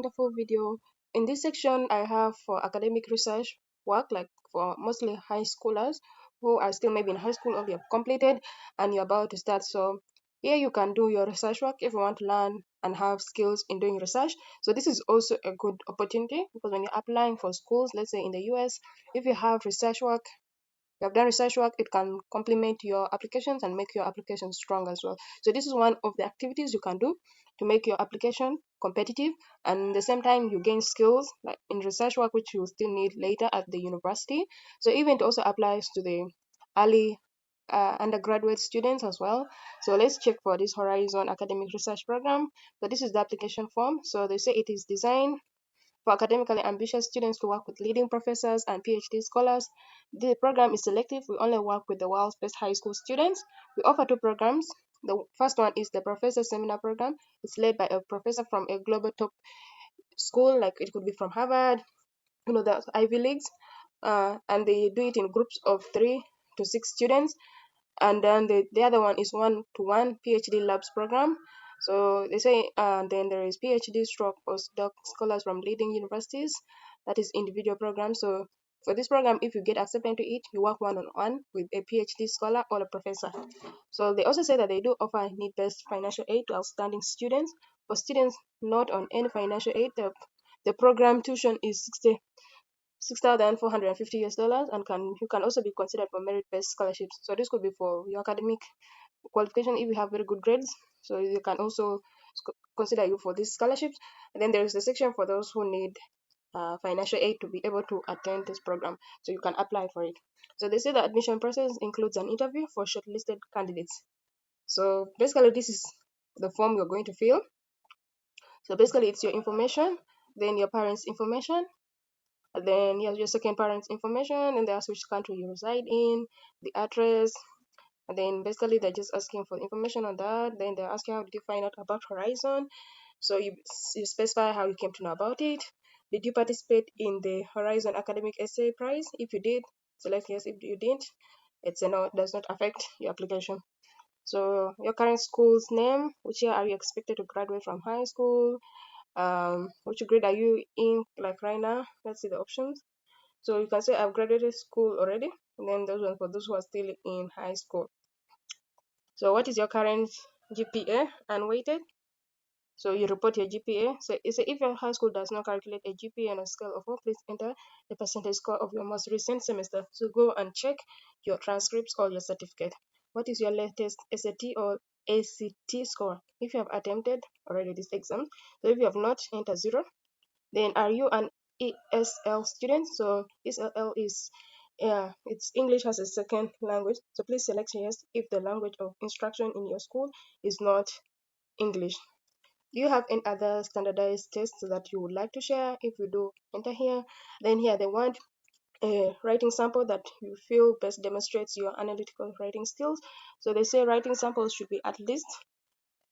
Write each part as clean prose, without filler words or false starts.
Wonderful video. In this section, I have for academic research work, like for mostly high schoolers who are still maybe in high school or you have completed and you're about to start. So here you can do your research work if you want to learn and have skills in doing research. So this is also a good opportunity because when you're applying for schools, let's say in the US, if you have research work, you have done research work, it can complement your applications and make your application strong as well. So this is one of the activities you can do to make your application competitive, and at the same time you gain skills like in research work which you still need later at the university. So even it also applies to the early undergraduate students as well. So let's check for this Horizon Academic Research Program. So this is the application form. So they say it is designed for academically ambitious students to work with leading professors and PhD scholars. The program is selective. We only work with the world's best high school students. We offer two programs. The first one is the Professor Seminar Program. It's led by a professor from a global top school, like it could be from Harvard, the Ivy Leagues, and they do it in groups of 3 to 6 students. And then the other one is one-to-one PhD labs program. So they say then there is PhD stroke postdoc scholars from leading universities. That is individual program. So for this program, if you get accepted to it, you work one-on-one with a PhD scholar or a professor. So they also say that they do offer need-based financial aid to outstanding students. For students not on any financial aid, the program tuition is 6,450 US dollars, and you can also be considered for merit-based scholarships. So this could be for your academic qualification if you have very good grades. So you can also consider you for these scholarships. And then there is a section for those who need financial aid to be able to attend this program. So you can apply for it. So they say the admission process includes an interview for shortlisted candidates. So basically, this is the form you're going to fill. So basically, it's your information, then your parents' information, and then your second parent's information, and they ask which country you reside in, the address, and then basically they're just asking for information on that. Then they ask you how did you find out about Horizon. So you specify how you came to know about it. Did you participate in the Horizon Academic Essay Prize? If you did, select yes. If you didn't, it's a no, it does not affect your application. So your current school's name, which year are you expected to graduate from high school? Which grade are you in like right now? Let's see the options. So you can say I've graduated school already, and then those ones for those who are still in high school. So what is your current GPA unweighted? So you report your GPA. So if your high school does not calculate a GPA on a scale of 4, please enter the percentage score of your most recent semester. So go and check your transcripts or your certificate. What is your latest SAT or ACT score? If you have attempted already this exam, so if you have not, enter 0. Then are you an ESL student? So ESL is it's English as a second language. So please select yes if the language of instruction in your school is not English. Do you have any other standardized tests that you would like to share? If you do, enter here. Then here they want a writing sample that you feel best demonstrates your analytical writing skills. So they say writing samples should be at least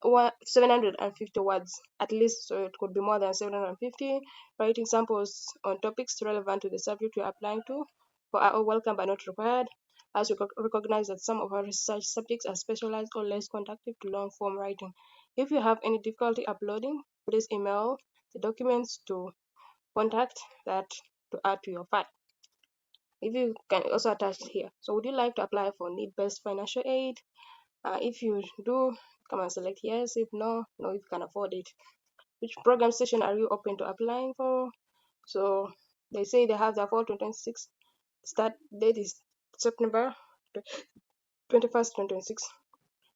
750 words at least, so it could be more than 750. Writing samples on topics relevant to the subject you're applying to for are all welcome but not required, as we recognize that some of our research subjects are specialized or less conducive to long form writing. If you have any difficulty uploading, please email the documents to contact that to add to your file. If you can also attach here. So would you like to apply for need-based financial aid? If you do, come and select yes. If no, no, if you can afford it. Which program session are you open to applying for? So they say they have their fall 2026 start date is September 21st, 2026.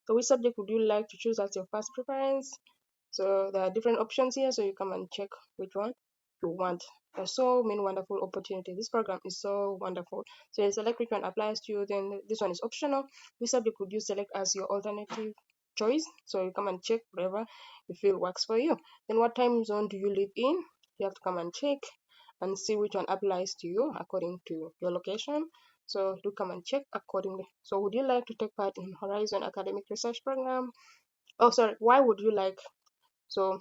So which subject would you like to choose as your first preference? So there are different options here, so you come and check which one you want. There's so many wonderful opportunities. This program is so wonderful. So you select which one applies to you, then this one is optional. Which subject would you select as your alternative choice? So you come and check whatever you feel works for you. Then what time zone do you live in? You have to come and check and see which one applies to you according to your location. So do come and check accordingly. So would you like to take part in Horizon Academic Research Program? Oh, sorry, why would you like? So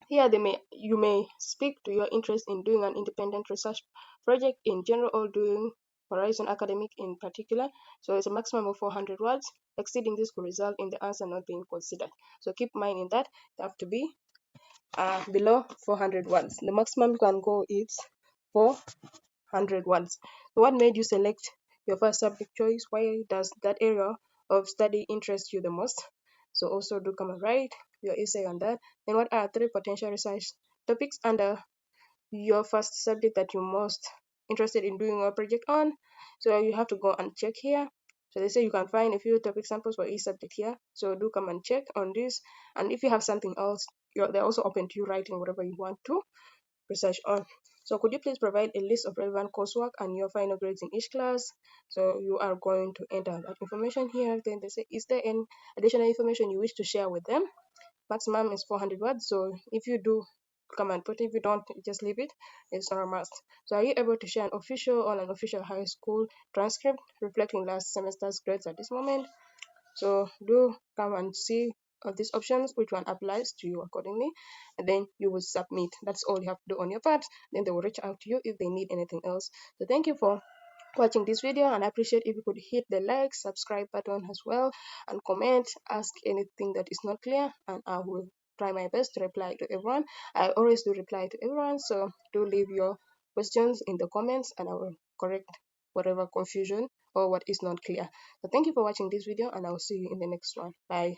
here you may speak to your interest in doing an independent research project in general or doing Horizon Academic in particular. So it's a maximum of 400 words. Exceeding this could result in the answer not being considered. So keep in mind in that you have to be below 400 words. The maximum you can go is 400 words. So what made you select your first subject choice? Why does that area of study interest you the most? So also do come and write your essay on that. Then what are three potential research topics under your first subject that you're most interested in doing a project on? So you have to go and check here. So they say you can find a few topic samples for each subject here. So do come and check on this. And if you have something else, they're also open to you writing whatever you want to research on. So could you please provide a list of relevant coursework and your final grades in each class? So you are going to enter that information here. Then they say, is there any additional information you wish to share with them? Maximum is 400 words. So if you do, come and put it. If you don't, just leave it. It's not a must. So are you able to share an official or unofficial high school transcript reflecting last semester's grades at this moment? So do come and see of these options, which one applies to you accordingly, and then you will submit. That's all you have to do on your part. Then they will reach out to you if they need anything else. So thank you for watching this video, and I appreciate if you could hit the like, subscribe button as well, and comment, ask anything that is not clear, and I will try my best to reply to everyone. I always do reply to everyone, so do leave your questions in the comments and I will correct whatever confusion or what is not clear. So thank you for watching this video, and I will see you in the next one. Bye.